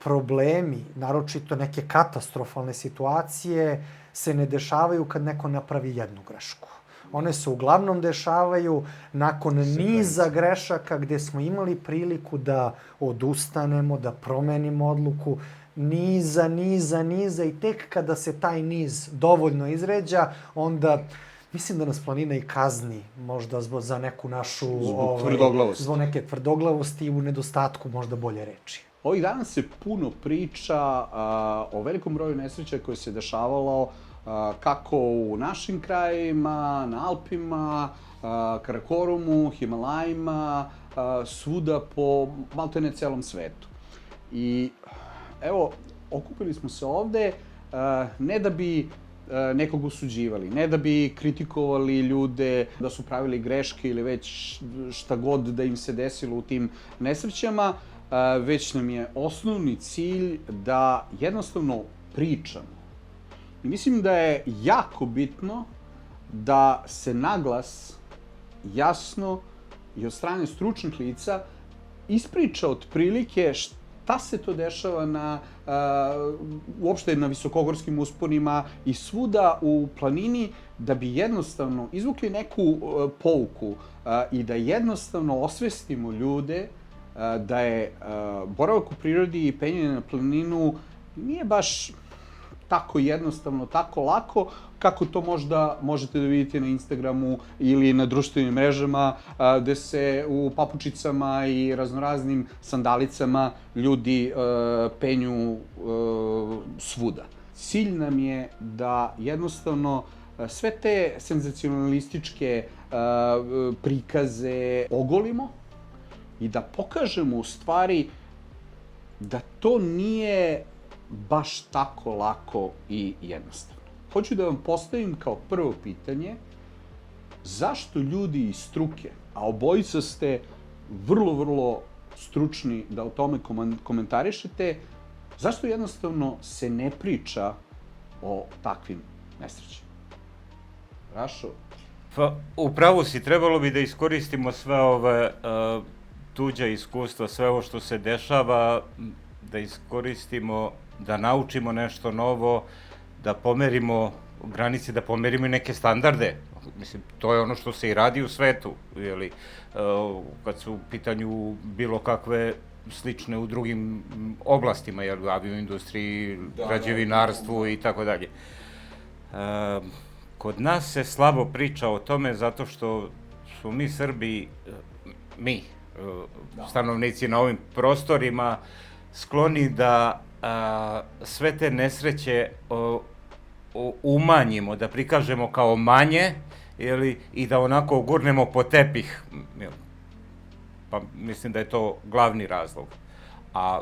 problemi, naročito neke katastrofalne situacije, se ne dešavaju kad neko napravi jednu grešku. One se uglavnom dešavaju nakon niza grešaka gde smo imali priliku da odustanemo, da promenimo odluku, niza i tek kada se taj niz dovoljno izređa, onda mislim da nas planina i kazni možda za neku našu... Zbog neke tvrdoglavosti i u nedostatku možda bolje reči. Ovih dana se puno priča o velikom broju nesreća koje se dešavalo kako u našim krajevima, na Alpima, Karakorumu, Himalajima, svuda po maltene celom svetu. I evo, okupili smo se ovde ne da bi nekog osuđivali, ne da bi kritikovali ljude da su pravili greške ili već šta god da im se desilo u tim nesrećama, već nam je osnovni cilj da jednostavno pričamo. I mislim da je jako bitno da se naglas, jasno i od strane stručnih lica ispriča otprilike šta se to dešava uopšte na visokogorskim usponima i svuda u planini, da bi jednostavno izvukli neku pouku i da jednostavno osvestimo ljude da je boravak u prirodi i penjanje na planinu nije baš tako jednostavno, tako lako, kako to možda možete da vidite na Instagramu ili na društvenim mrežama, gde se u papučicama i raznoraznim sandalicama ljudi penju svuda. Cilj nam je da jednostavno sve te senzacionalističke prikaze ogolimo i da pokažemo u stvari da to nije baš tako lako i jednostavno. Hoću da vam postavim kao prvo pitanje, zašto ljudi iz struke, a obojica ste vrlo stručni da o tome komentarišete, zašto jednostavno se ne priča o takvim nesrećama? Rašo? Pa, upravo si, trebalo bi da iskoristimo sve ove tuđa iskustva, sve ovo što se dešava, da iskoristimo, da naučimo nešto novo, da pomerimo granice, da pomerimo i neke standarde. Mislim, to je ono što se i radi u svetu, jeli, kad su u pitanju bilo kakve slične u drugim oblastima, jel, u avioindustriji, građevinarstvu i tako dalje. Kod nas se slabo priča o tome zato što smo mi Srbi, stanovnici na ovim prostorima, skloni da sve te nesreće umanjimo, da prikažemo kao manje, i da onako gurnemo po tepih. Pa mislim da je to glavni razlog. A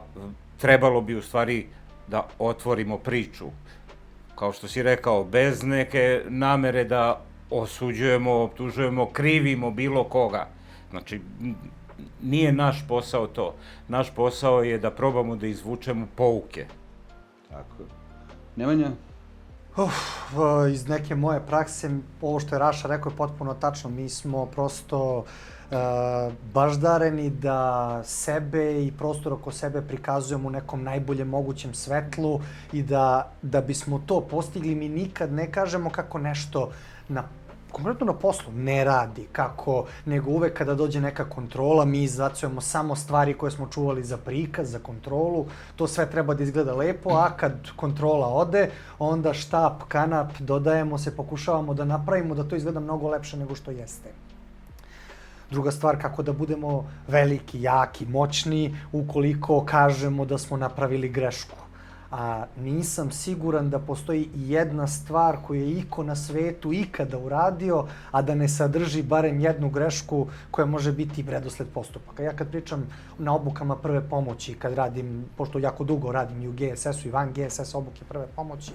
trebalo bi u stvari da otvorimo priču. Kao što si rekao, bez neke namere da osuđujemo, optužujemo, krivimo bilo koga. Znači, nije naš posao to. Naš posao je da probamo da izvučemo pouke. Tako. Nemanja? Iz neke moje prakse, ovo što je Raša rekao je potpuno tačno. Mi smo prosto baždareni da sebe i prostor oko sebe prikazujemo u nekom najboljem mogućem svetlu i da bismo to postigli, mi nikad ne kažemo kako nešto konkretno na poslu ne radi, nego uvek kada dođe neka kontrola, mi izbacujemo samo stvari koje smo čuvali za prikaz, za kontrolu, to sve treba da izgleda lepo, a kad kontrola ode, onda štap, kanap, dodajemo se, pokušavamo da napravimo da to izgleda mnogo lepše nego što jeste. Druga stvar, kako da budemo veliki, jaki, moćni, ukoliko kažemo da smo napravili grešku. A nisam siguran da postoji jedna stvar koju je iko na svetu ikada uradio, a da ne sadrži barem jednu grešku koja može biti redosled postupaka. Ja kad pričam na obukama prve pomoći, kad radim, pošto jako dugo radim i u GSS-u i van GSS obuke prve pomoći,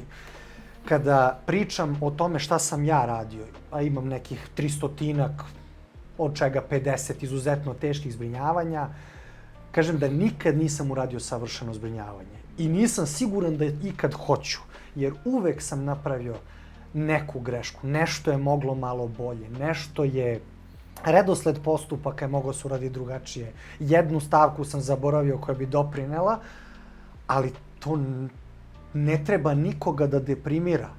kada pričam o tome šta sam ja radio, a imam nekih 300-tinak, od čega 50 izuzetno teških zbrinjavanja, kažem da nikad nisam uradio savršeno zbrinjavanje. I nisam siguran da ikad hoću, jer uvek sam napravio neku grešku, nešto je moglo malo bolje, nešto je, redosled postupaka je moglo se uraditi drugačije, jednu stavku sam zaboravio koja bi doprinela, ali to ne treba nikoga da deprimira.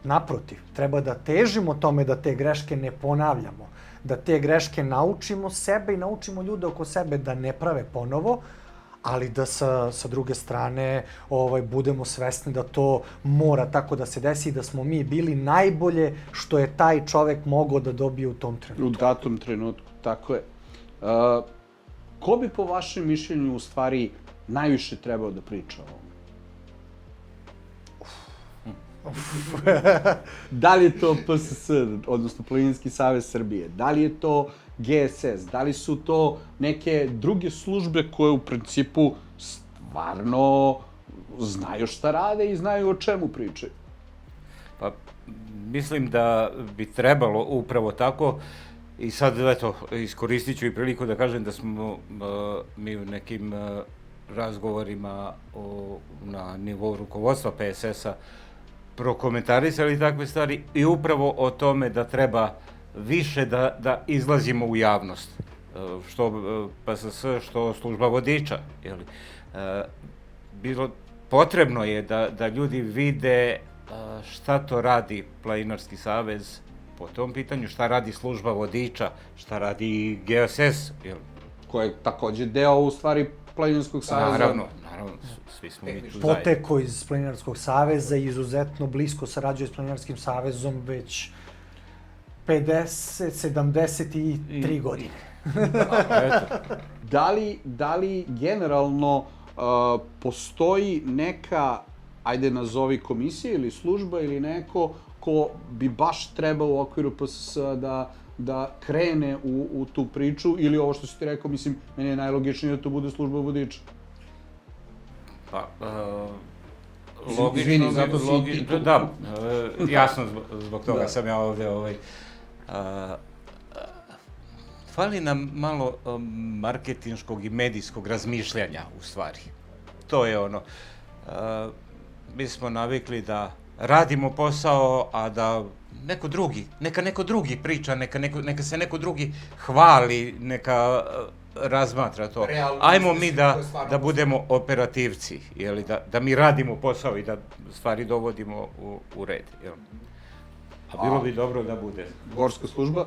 Naprotiv, treba da težimo tome da te greške ne ponavljamo, da te greške naučimo sebe i naučimo ljude oko sebe da ne prave ponovo, ali da sa druge strane budemo svesni da to mora tako da se desi i da smo mi bili najbolje što je taj čovek mogao da dobije u tom trenutku. U datom trenutku, tako je. Ko bi po vašem mišljenju u stvari najviše trebao da priča o ovom? Da li je to PSS, odnosno Planinarski savez Srbije? Da li je to GSS? Da li su to neke druge službe koje u principu stvarno znaju šta rade i znaju o čemu pričaju? Pa, mislim da bi trebalo upravo tako. I sad, eto, iskoristit ću i priliku da kažem da smo mi u nekim razgovorima na nivou rukovodstva PSS-a prokomentarisali takve stvari i upravo o tome da treba više da izlazimo u javnost, što PSS, što služba vodiča. Potrebno je da ljudi vide šta to radi Planinarski savez po tom pitanju, šta radi služba vodiča, šta radi GSS. Koja je takođe deo, u stvari, Planinarskog saveza. Naravno, svi smo mi tu zajedno. Poteko iz Planinarskog saveza i izuzetno blisko sarađuje s Planinarskim savezom već 50, 73 godine. Da li generalno postoji neka, ajde nazovi komisija ili služba ili neko ko bi baš trebao u okviru PSS-a da krene u tu priču, ili ovo što si ti rekao, mislim, meni je najlogičnije da to bude služba vodiča? Pa, logično, da, jasno, zbog toga sam ja ovde, fali nam malo marketinškog i medijskog razmišljanja, u stvari. To je ono, mi smo navikli da radimo posao, a da neka neko drugi priča, neka se neko drugi hvali, neka razmatra to. Ajmo mi da budemo operativci, da mi radimo posao i da stvari dovodimo u red. A bilo bi dobro da bude. Gorska služba?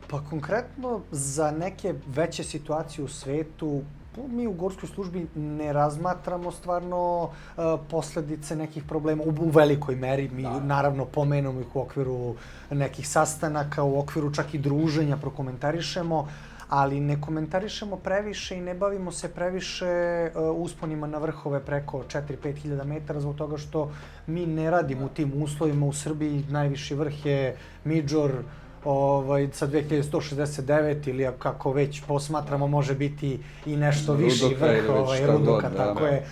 Pa konkretno za neke veće situacije u svetu, mi u gorskoj službi ne razmatramo stvarno posledice nekih problema u velikoj meri. Mi naravno pomenemo ih u okviru nekih sastanaka, u okviru čak i druženja prokomentarišemo, ali ne komentarišemo previše i ne bavimo se previše usponima na vrhove preko 4-5 hiljada metara, zbog toga što mi ne radimo u tim uslovima. U Srbiji najviši vrh je Midžor sa 2169 ili kako već posmatramo, može biti i nešto viši vrh, Rudoka, tako je.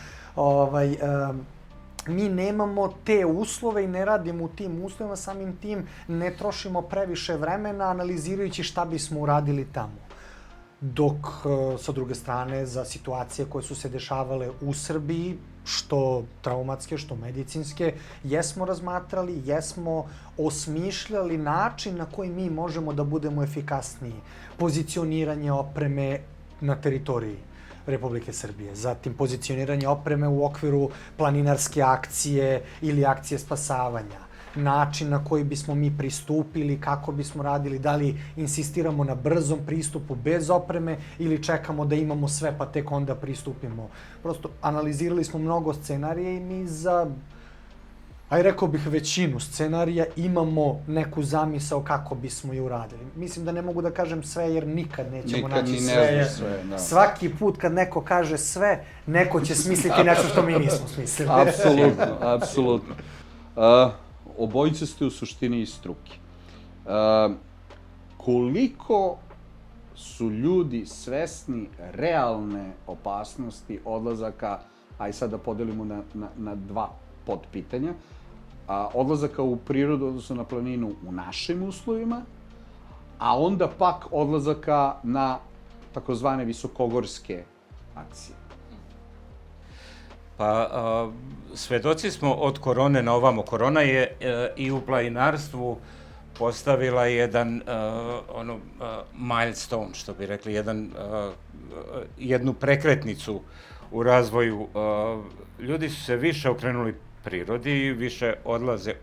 Mi nemamo te uslove i ne radimo u tim uslovima, samim tim ne trošimo previše vremena analizirajući šta bismo uradili tamo. Dok, sa druge strane, za situacije koje su se dešavale u Srbiji, što traumatske, što medicinske, jesmo razmatrali, jesmo osmišljali način na koji mi možemo da budemo efikasniji. Pozicioniranje opreme na teritoriji Republike Srbije, zatim pozicioniranje opreme u okviru planinarske akcije ili akcije spasavanja, način na koji bismo mi pristupili, kako bismo radili, da li insistiramo na brzom pristupu bez opreme ili čekamo da imamo sve pa tek onda pristupimo. Prosto analizirali smo mnogo scenarija i mi za, rekao bih, većinu scenarija imamo neku zamisao kako bismo je uradili. Mislim da ne mogu da kažem sve jer nikad nećemo naći sve. Svaki put kad neko kaže sve, neko će smisliti nešto što mi nismo smislili. Apsolutno. Obojice ste u suštini iz struke. Koliko su ljudi svesni realne opasnosti odlazaka, aj sad da podelimo na dva podpitanja, odlazaka u prirodu, odnosno na planinu u našim uslovima, a onda pak odlazaka na takozvane visokogorske akcije? Pa, svedoci smo od korone na ovamo. Korona je i u planinarstvu postavila jedan milestone, što bi rekli, jednu prekretnicu u razvoju. Ljudi su se više okrenuli prirodi, više odlaze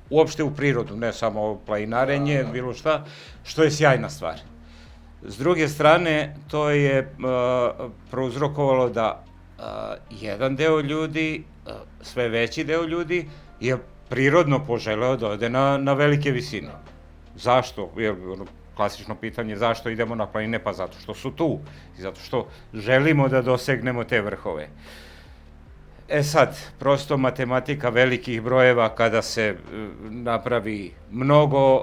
uopšte u prirodu, ne samo planinarenje, bilo šta, što je sjajna stvar. S druge strane, to je prouzrokovalo da jedan deo ljudi, sve veći deo ljudi, je prirodno poželeo da ode na velike visine. Zašto? Klasično pitanje, zašto idemo na planine? Pa zato što su tu i zato što želimo da dosegnemo te vrhove. E sad, prosto matematika velikih brojeva, kada se napravi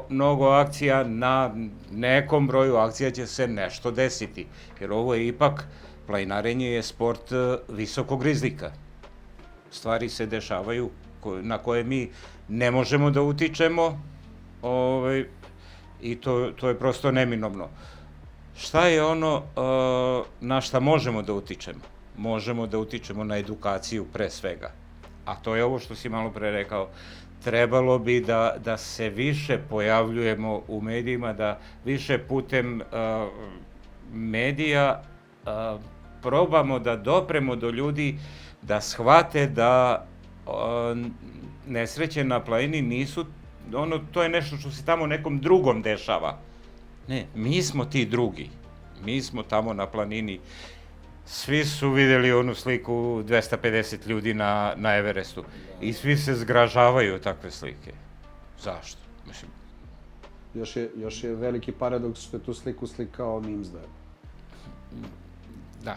mnogo akcija, na nekom broju akcija će se nešto desiti. Jer ovo je ipak, planinarenje je sport visokog rizika. Stvari se dešavaju na koje mi ne možemo da utičemo i to je prosto neminovno. Šta je ono na šta možemo da utičemo? Možemo da utičemo na edukaciju pre svega. A to je ovo što si malo pre rekao. Trebalo bi da se više pojavljujemo u medijima, da više putem medija probamo da dopremo do ljudi, da shvate da nesreće na planini nisu, to je nešto što se tamo nekom drugom dešava. Ne, mi smo ti drugi. Mi smo tamo na planini. Svi su videli onu sliku 250 ljudi na Everestu i svi se zgražavaju od takve slike. Zašto? Mislim... Još je veliki paradoks što je tu sliku slikao Nimsdar. Da.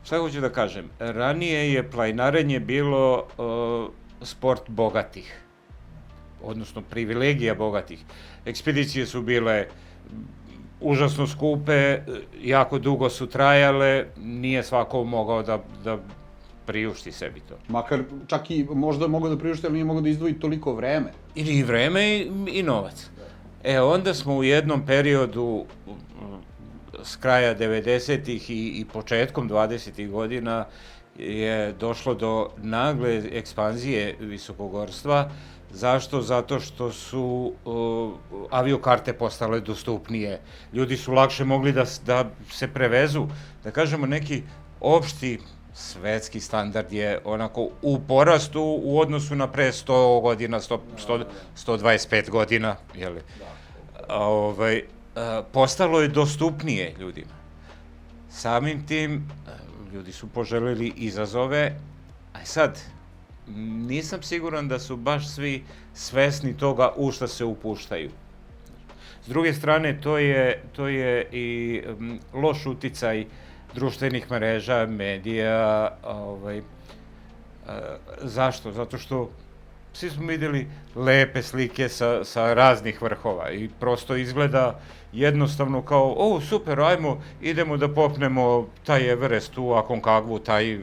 Šta hoću da kažem? Ranije je planinarenje bilo sport bogatih, odnosno privilegija bogatih. Ekspedicije su bile užasno skupe, jako dugo su trajale, nije svako mogao da priušti sebi to. Makar čak i možda mogao da priušti, ali nije mogao da izdvoji toliko vreme. I vreme i novac. Onda smo u jednom periodu s kraja 90-ih i početkom 20-ih godina je došlo do nagle ekspanzije visokogorstva. Zašto? Zato što su aviokarte postale dostupnije. Ljudi su lakše mogli da se prevezu. Da kažemo, neki opšti svetski standard je onako u porastu u odnosu na pre 100 godina, 125 godina, jeli? Postalo je dostupnije ljudima. Samim tim, ljudi su poželeli izazove, a sad, nisam siguran da su baš svi svesni toga u šta se upuštaju. S druge strane, to je i loš uticaj društvenih mreža, medija. Zašto? Zato što svi smo videli lepe slike sa raznih vrhova i prosto izgleda jednostavno kao, super, idemo da popnemo taj Everest u Aconcagua, taj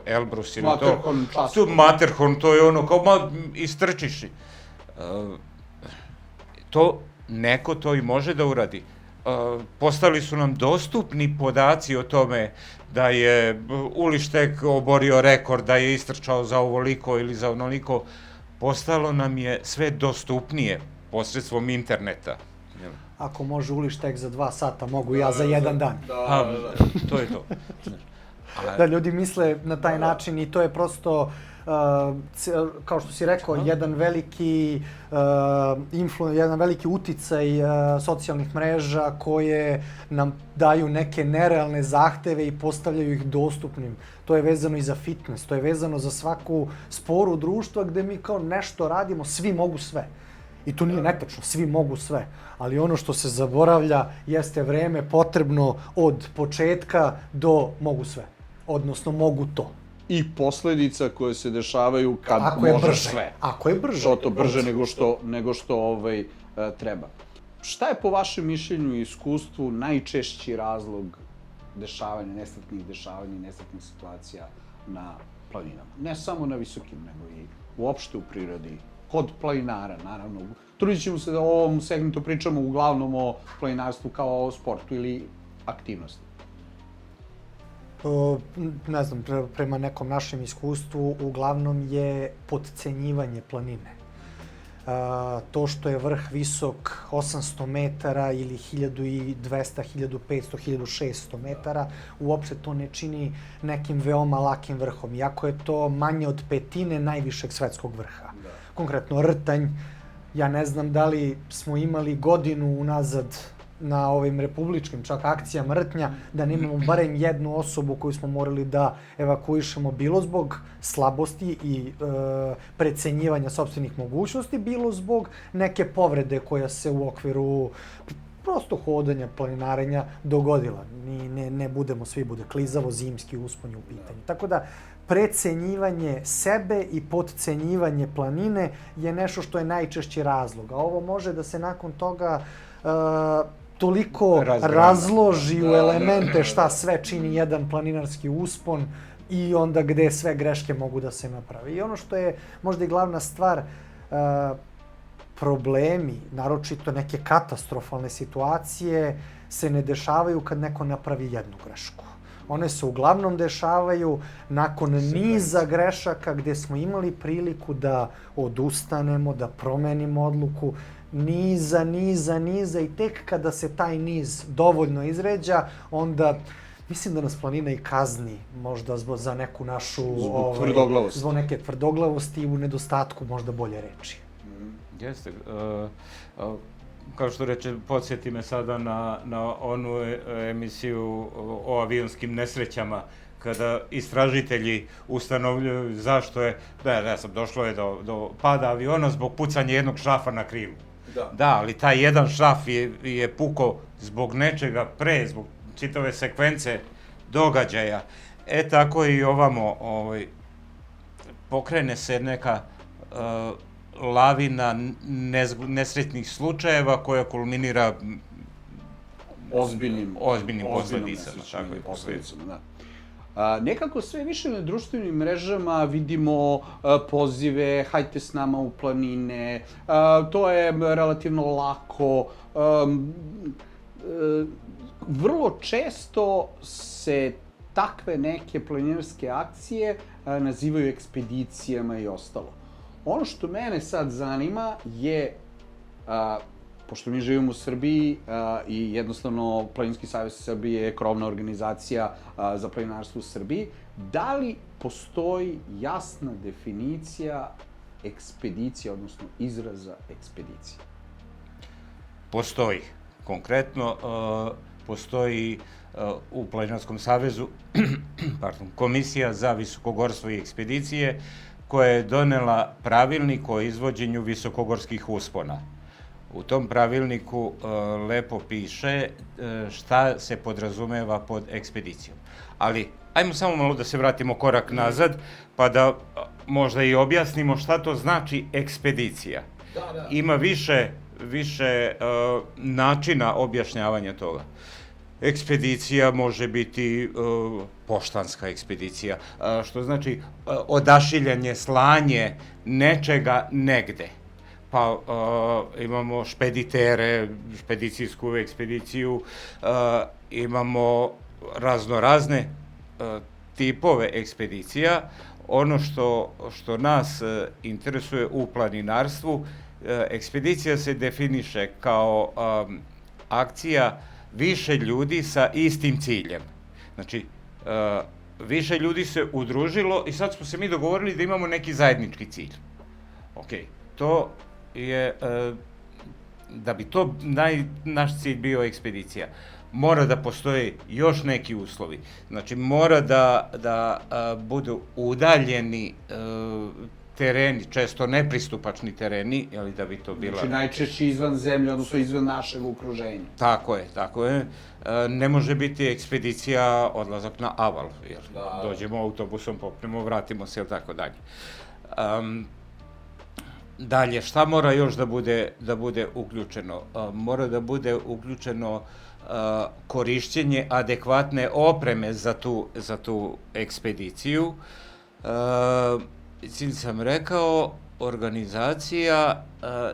Elbrus ili to. Matterhorn, to je ono kao, istrčiš. Neko to i može da uradi. Postali su nam dostupni podaci o tome da je Ulištek oborio rekord, da je istrčao za ovoliko ili za onoliko. Postalo nam je sve dostupnije posredstvom interneta. Ako može Ulištek za 2 sata, mogu ja za 1 dan. To je to. Da, ljudi misle na taj način i to je prosto, kao što si rekao, jedan veliki uticaj socijalnih mreža koje nam daju neke nerealne zahteve i postavljaju ih dostupnim. To je vezano i za fitness, to je vezano za svaku sporu društva gde mi kao nešto radimo, svi mogu sve. I to nije netačno, svi mogu sve. Ali ono što se zaboravlja jeste vreme potrebno od početka do mogu sve. Odnosno mogu to. I posledica koje se dešavaju kad može sve. Ako je brže. Što to brže nego što treba. Šta je po vašem mišljenju i iskustvu najčešći razlog nesretnih dešavanja i nesretnih situacija na planinama? Ne samo na visokim, nego i uopšte u prirodi. Kod planinara, naravno. Trudit ćemo se da u ovom segmentu pričamo uglavnom o planinarstvu kao o sportu ili aktivnosti. Ne znam, prema nekom našem iskustvu, uglavnom je podcenjivanje planine. to što je vrh visok 800 metara ili 1200, 1500, 1600 metara, uopšte to ne čini nekim veoma lakim vrhom, iako je to manje od petine najvišeg svetskog vrha. Konkretno Rtanj, ja ne znam da li smo imali godinu unazad na ovim republičkim čak akcijama Rtnja, da nemamo barem jednu osobu koju smo morali da evakuišemo bilo zbog slabosti i precenjivanja sopstvenih mogućnosti, bilo zbog neke povrede koja se u okviru prosto hodanja, planinarenja dogodila. Ne budemo svi, bude klizavo, zimski uspon je u pitanju. Tako da, precenjivanje sebe i podcenjivanje planine je nešto što je najčešći razlog. A ovo može da se nakon toga toliko razloži u elemente šta sve čini jedan planinarski uspon i onda gde sve greške mogu da se naprave. I ono što je možda i glavna stvar, problemi, naročito neke katastrofalne situacije, se ne dešavaju kad neko napravi jednu grešku. One se uglavnom dešavaju nakon niza grešaka gde smo imali priliku da odustanemo, da promenimo odluku, niza i tek kada se taj niz dovoljno izređa, onda mislim da nas planina i kazni možda za neku našu... Zbog tvrdoglavosti. Zbog neke tvrdoglavosti i u nedostatku možda bolje reči. Jeste. Kao što reče, podsjeti me sada na onu emisiju o avionskim nesrećama, kada istražitelji ustanovljuju zašto je, došlo je do pada aviona zbog pucanja jednog šrafa na krilu. Da, ali taj jedan šraf je pukao zbog nečega pre, zbog čitave sekvence događaja. Tako i ovamo pokrene se neka lavina nesretnih slučajeva koja kulminira ozbiljnim posledicama. Nekako sve više na društvenim mrežama vidimo pozive, hajte s nama u planine, to je relativno lako. Vrlo često se takve neke planinarske akcije nazivaju ekspedicijama i ostalo. Ono što mene sad zanima je, pošto mi živimo u Srbiji i jednostavno Planinski savez Srbije je krovna organizacija za planinarstvo u Srbiji, da li postoji jasna definicija ekspedicije, odnosno izraza ekspedicije? Postoji. Konkretno, postoji u Planinarskom savezu Komisija za visokogorstvo i ekspedicije koja je donela pravilnik o izvođenju visokogorskih uspona. U tom pravilniku lepo piše šta se podrazumeva pod ekspedicijom. Ali, ajmo samo malo da se vratimo korak nazad, pa da možda i objasnimo šta to znači ekspedicija. Ima više načina objašnjavanja toga. Ekspedicija može biti poštanska ekspedicija, što znači odašiljanje, slanje nečega negde. Pa imamo špeditere, špedicijsku ekspediciju, imamo raznorazne tipove ekspedicija. Ono što nas interesuje u planinarstvu, ekspedicija se definiše kao akcija više ljudi sa istim ciljem. Znači, više ljudi se udružilo i sad smo se mi dogovorili da imamo neki zajednički cilj. To je, da bi to naš cilj bio ekspedicija, mora da postoje još neki uslovi. Znači, mora da budu udaljeni tereni, često nepristupačni tereni, da bi to bila... Znači, najčešće izvan zemlje, odnosno izvan našeg okruženja. Tako je. Ne može biti ekspedicija odlazak na Aval, jer dođemo autobusom, popnemo, vratimo se, ili tako dalje. Dalje, šta mora još da bude uključeno? Mora da bude uključeno korišćenje adekvatne opreme za tu ekspediciju. Cilj sam rekao, organizacija,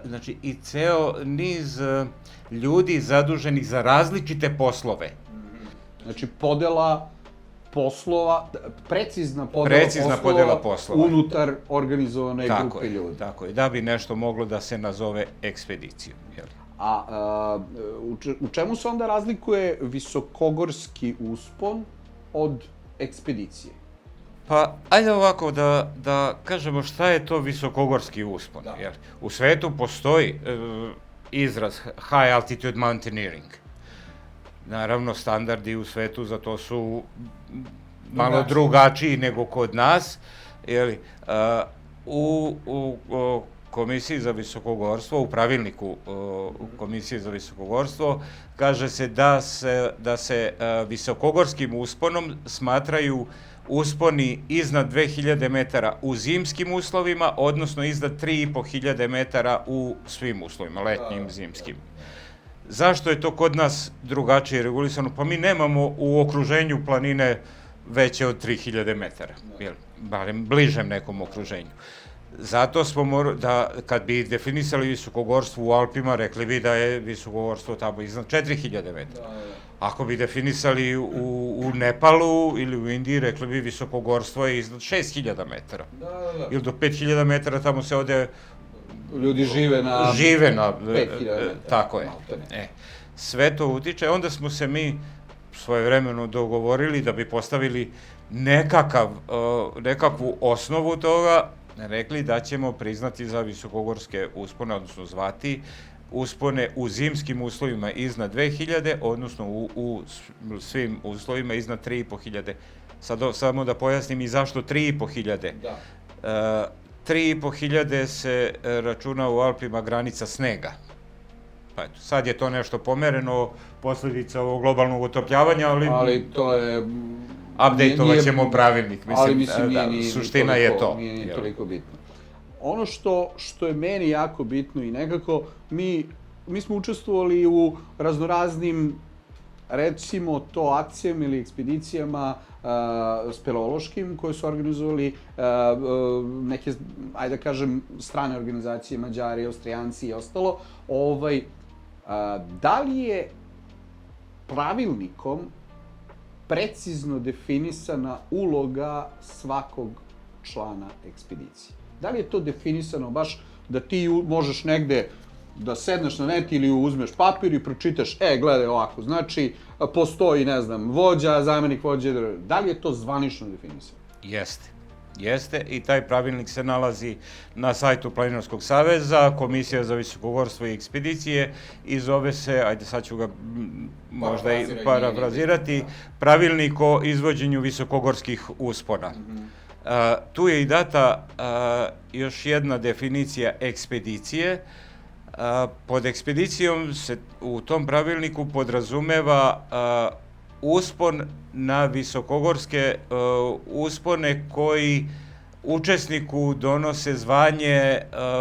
znači i ceo niz ljudi zaduženih za različite poslove. Znači podela poslova, precizna podela poslova unutar organizovane grupe ljudi. Tako je, da bi nešto moglo da se nazove ekspedicijom. A u čemu se onda razlikuje visokogorski uspon od ekspedicije? Pa, ajde ovako da kažemo šta je to visokogorski uspon. U svetu postoji izraz high altitude mountaineering. Naravno, standardi u svetu za to su malo drugačiji nego kod nas. U Komisiji za visokogorstvo, u pravilniku Komisije za visokogorstvo, kaže se da se visokogorskim usponom smatraju usponi iznad 2000 metara u zimskim uslovima, odnosno iznad 3500 metara u svim uslovima, letnjim, zimskim. Zašto je to kod nas drugačije regulisano? Pa mi nemamo u okruženju planine veće od 3000 metara, barem bližem nekom okruženju. Zato smo morali, kad bi definisali visokogorstvo u Alpima, rekli bi da je visokogorstvo tamo iznad 4000 metara. Ako bi definisali u Nepalu ili u Indiji, rekli bi visokogorstvo je iznad 6000 metara. Ili do 5000 metara tamo se ode... Ljudi žive na 5000 metara. Tako je. Sve to utiče. Onda smo se mi svojevremeno dogovorili da bi postavili nekakvu osnovu toga, rekli da ćemo priznati za visokogorske uspone, odnosno zvati uspone u zimskim uslovima iznad 2000, odnosno u svim uslovima iznad 3500. Sad samo da pojasnim i zašto 3500. 3500 se računa u Alpima granica snega. Pa eto, sad je to nešto pomereno, posljedica ovog globalnog otopljavanja, ali to je... Update-ovat ćemo pravilnik, suština je to. Nije toliko bitno. Ono što je meni jako bitno i nekako, mi smo učestvovali u raznoraznim, recimo to akcijama ili ekspedicijama speleološkim koje su organizovali neke, ajde da kažem, strane organizacije, Mađari, Austrijanci i ostalo. Da li je pravilnikom precizno definisana uloga svakog člana ekspedicije? Da li je to definisano baš da ti možeš negde da sedneš na net ili uzmeš papir i pročitaš, gledaj ovako, znači postoji, ne znam, vođa, zamjenik vođe, da li je to zvanično definisano? Jeste i taj pravilnik se nalazi na sajtu Planinarskog saveza, Komisija za visokogorstvo i ekspedicije i zove se, ajde sad ću ga možda i parafrazirati, Pravilnik o izvođenju visokogorskih uspona. Tu je i data još jedna definicija ekspedicije. Pod ekspedicijom se u tom pravilniku podrazumeva uspon na visokogorske uspone koji učesniku donose zvanje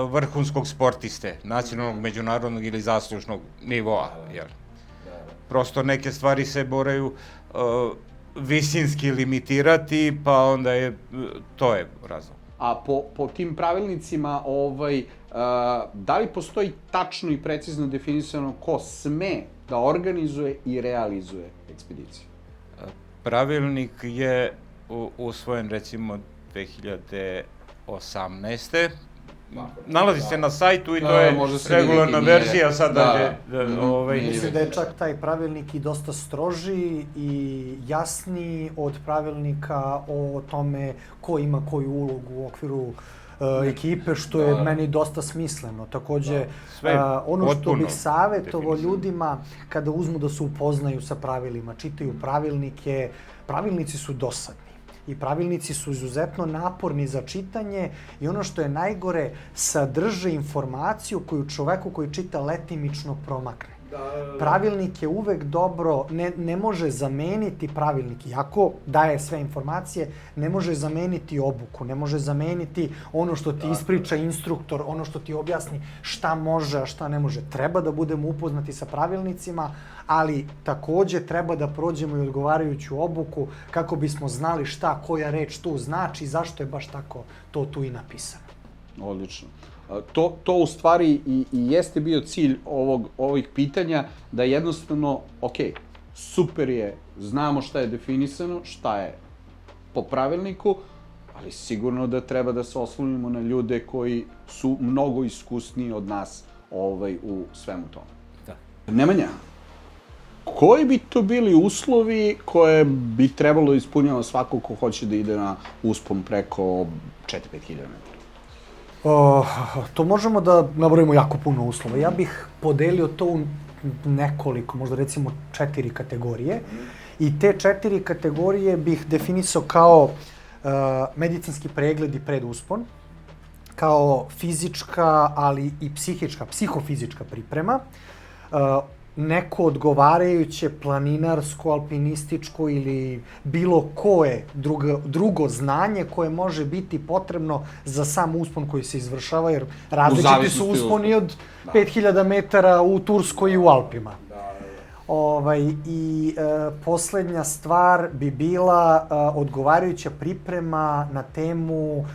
vrhunskog sportiste, nacionalnog, međunarodnog ili zaslužnog nivoa. Prosto neke stvari se moraju visinski limitirati, pa onda to je razlog. A po tim pravilnicima, da li postoji tačno i precizno definisano ko sme da organizuje i realizuje ekspediciju? Pravilnik je usvojen recimo 2018. Nalazi se na sajtu i to je regularna verzija sada. Mislim da je čak taj pravilnik i dosta strožiji i jasniji od pravilnika o tome ko ima koju ulogu u okviru ekipe, što je meni dosta smisleno. Takođe, ono što bih savjetovao ljudima kada uzmu da se upoznaju sa pravilima, čitaju pravilnike, pravilnici su dosadni. I pravilnici su izuzetno naporni za čitanje i ono što je najgore, sadrže informaciju koju čoveku koji čita letimično promakne. Pravilnik je uvek dobro, ne može zameniti pravilnik, iako daje sve informacije, ne može zameniti obuku, ne može zameniti ono što ti ispriča instruktor, ono što ti objasni šta može, a šta ne može. Treba da budemo upoznati sa pravilnicima, ali takođe treba da prođemo i odgovarajuću obuku kako bismo znali šta koja reč tu znači i zašto je baš tako to tu i napisano. Odlično. To u stvari i jeste bio cilj ovih pitanja, da jednostavno, super je, znamo šta je definisano, šta je po pravilniku, ali sigurno da treba da se oslonimo na ljude koji su mnogo iskusniji od nas u svemu tome. Da. Nemanja, koji bi to bili uslovi koje bi trebalo ispunjava svako ko hoće da ide na uspon preko 4-5 hiljada metara? To možemo da nabrojimo jako puno uslova. Ja bih podelio to u nekoliko, možda recimo 4 kategorije. I te 4 kategorije bih definisao kao medicinski pregled i preduspon, kao fizička, ali i psihofizička priprema, neko odgovarajuće planinarsko, alpinističko ili bilo koje drugo znanje koje može biti potrebno za sam uspon koji se izvršava, jer različiti su usponi od 5000 metara u Turskoj i u Alpima. Poslednja stvar bi bila odgovarajuća priprema na temu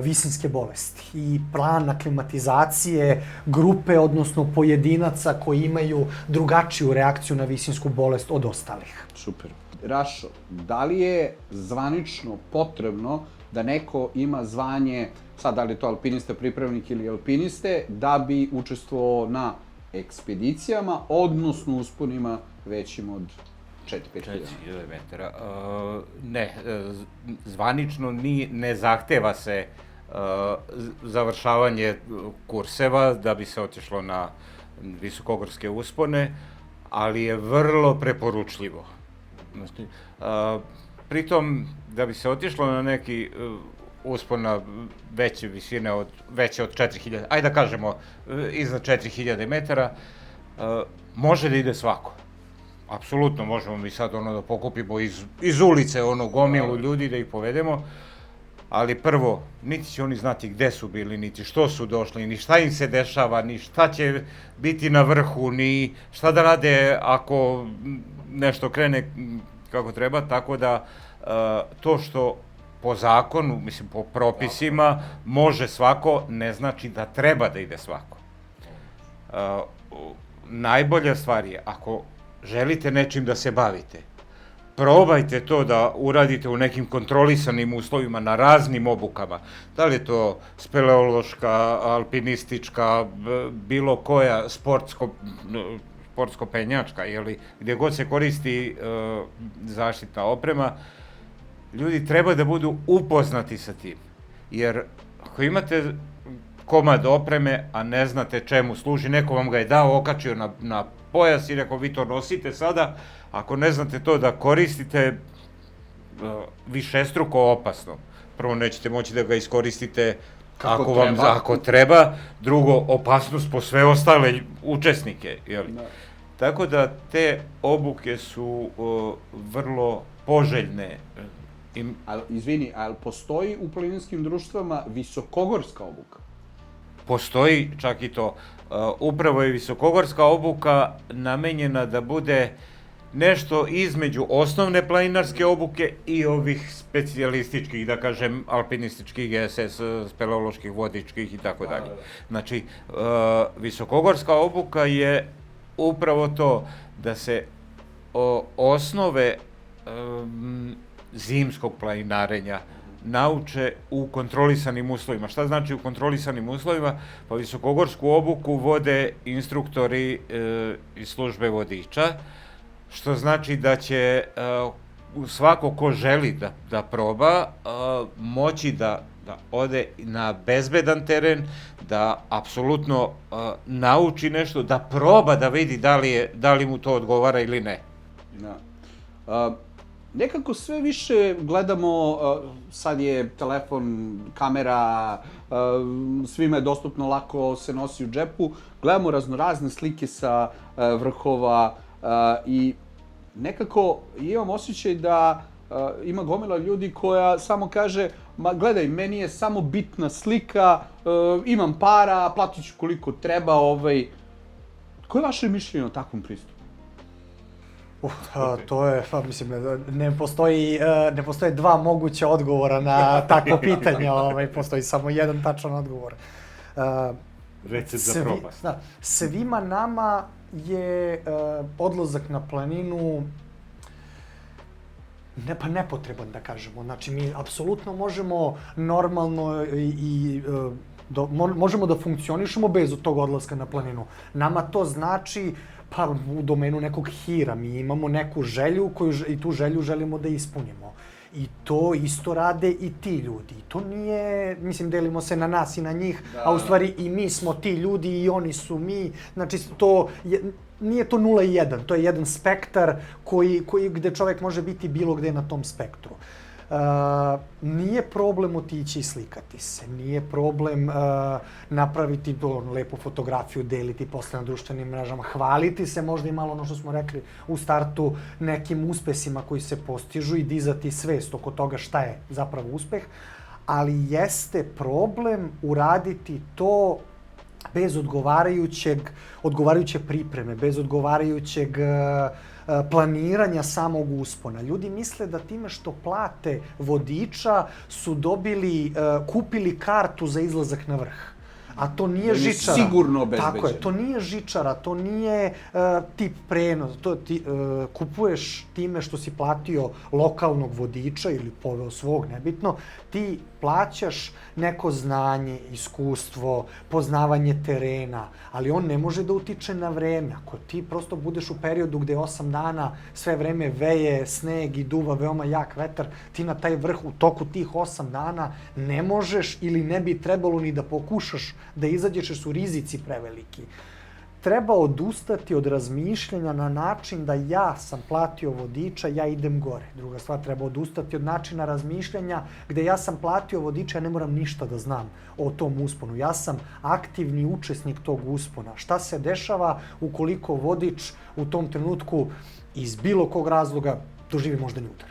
visinske bolesti i plan aklimatizacije grupe, odnosno pojedinaca koji imaju drugačiju reakciju na visinsku bolest od ostalih. Super. Rašo, da li je zvanično potrebno da neko ima zvanje, sad da li je to alpinista, pripravnik ili alpiniste, da bi učestvovao na ekspedicijama, odnosno usponima većim od 4-5 metara? Ne, zvanično ne zahteva se završavanje kurseva da bi se otišlo na visokogorske uspone, ali je vrlo preporučljivo. Pritom, da bi se otišlo na neki uspon na veće visine, veće od 4000, ajde da kažemo iznad 4000 metara, može da ide svako. Apsolutno, možemo mi sad da pokupimo iz ulice gomilu ljudi da ih povedemo, ali prvo, niti će oni znati gde su bili, niti što su došli, ni šta im se dešava, ni šta će biti na vrhu, ni šta da rade ako nešto krene kako treba, tako da to što po zakonu, mislim po propisima, može svako, ne znači da treba da ide svako. Najbolja stvar je, ako želite nečim da se bavite, probajte to da uradite u nekim kontrolisanim uslovima, na raznim obukama. Da li je to speleološka, alpinistička, bilo koja sportsko-penjačka, gdje god se koristi zaštitna oprema, ljudi treba da budu upoznati sa tim. Jer ako imate komad opreme, a ne znate čemu služi, neko vam ga je dao, okačio na pojas i rekao vi to nosite sada, ako ne znate to da koristite, višestruko opasno. Prvo, nećete moći da ga iskoristite ako treba, drugo, opasnost po sve ostale učesnike. Tako da te obuke su vrlo poželjne. Izvini, ali postoji u planinskim društvama visokogorska obuka? Postoji čak i to. Upravo je visokogorska obuka namenjena da bude nešto između osnovne planinarske obuke i ovih specijalističkih, da kažem, alpinističkih, GSS, speleoloških, vodičkih i tako dalje. Znači, visokogorska obuka je upravo to da se osnove zimskog planinarenja nauče u kontrolisanim uslovima. Šta znači u kontrolisanim uslovima? Pa visokogorsku obuku vode instruktori iz službe vodiča, što znači da će svako ko želi da proba moći da ode na bezbedan teren, da apsolutno nauči nešto, da proba da vidi da li mu to odgovara ili ne. Nekako sve više gledamo, sad je telefon, kamera, svima je dostupno, lako se nosi u džepu, gledamo raznorazne slike sa vrhova i nekako imam osjećaj da ima gomila ljudi koja samo kaže, ma gledaj, meni je samo bitna slika, imam para, platit ću koliko treba, Koje je vaše mišljenje o takvom pristupu? To je, mislim, ne postoje dva moguća odgovora na takvo pitanje, postoji samo jedan tačan odgovor. Recept za propast. Svima nama je odlazak na planinu nepotreban, da kažemo. Znači, mi apsolutno možemo normalno možemo da funkcionišemo bez tog odlaska na planinu. Nama to znači, pa u domenu nekog hira, mi imamo neku želju i tu želju želimo da ispunimo. I to isto rade i ti ljudi. I to nije, mislim, delimo se na nas i na njih, a u stvari i mi smo ti ljudi i oni su mi. Znači, nije to 0 i 1, to je jedan spektar gde čovek može biti bilo gde na tom spektru. Nije problem otići i slikati se, nije problem napraviti lepu fotografiju, deliti posle na društvenim mrežama, hvaliti se možda i malo ono što smo rekli u startu nekim uspesima koji se postižu i dizati svest oko toga šta je zapravo uspeh, ali jeste problem uraditi to bez odgovarajuće pripreme, bez odgovarajućeg planiranja samog uspona. Ljudi misle da time što plate vodiča su kupili kartu za izlazak na vrh. A to nije žičara. Sigurno obezbeđeno. Tako je, to nije žičara, to nije tip prenos. Kupuješ time što si platio lokalnog vodiča ili poveo svog, nebitno, ti plaćaš neko znanje, iskustvo, poznavanje terena, ali on ne može da utiče na vreme. Ako ti prosto budeš u periodu gde 8 dana sve vreme veje sneg i duva veoma jak vetar, ti na taj vrh u toku tih 8 dana ne možeš ili ne bi trebalo ni da pokušaš da izađeš jer su rizici preveliki. Treba odustati od razmišljanja na način da ja sam platio vodiča, ja idem gore. Druga stvar, treba odustati od načina razmišljanja gde ja sam platio vodiča, ja ne moram ništa da znam o tom usponu. Ja sam aktivni učesnik tog uspona. Šta se dešava ukoliko vodič u tom trenutku iz bilo kog razloga doživi moždani udar?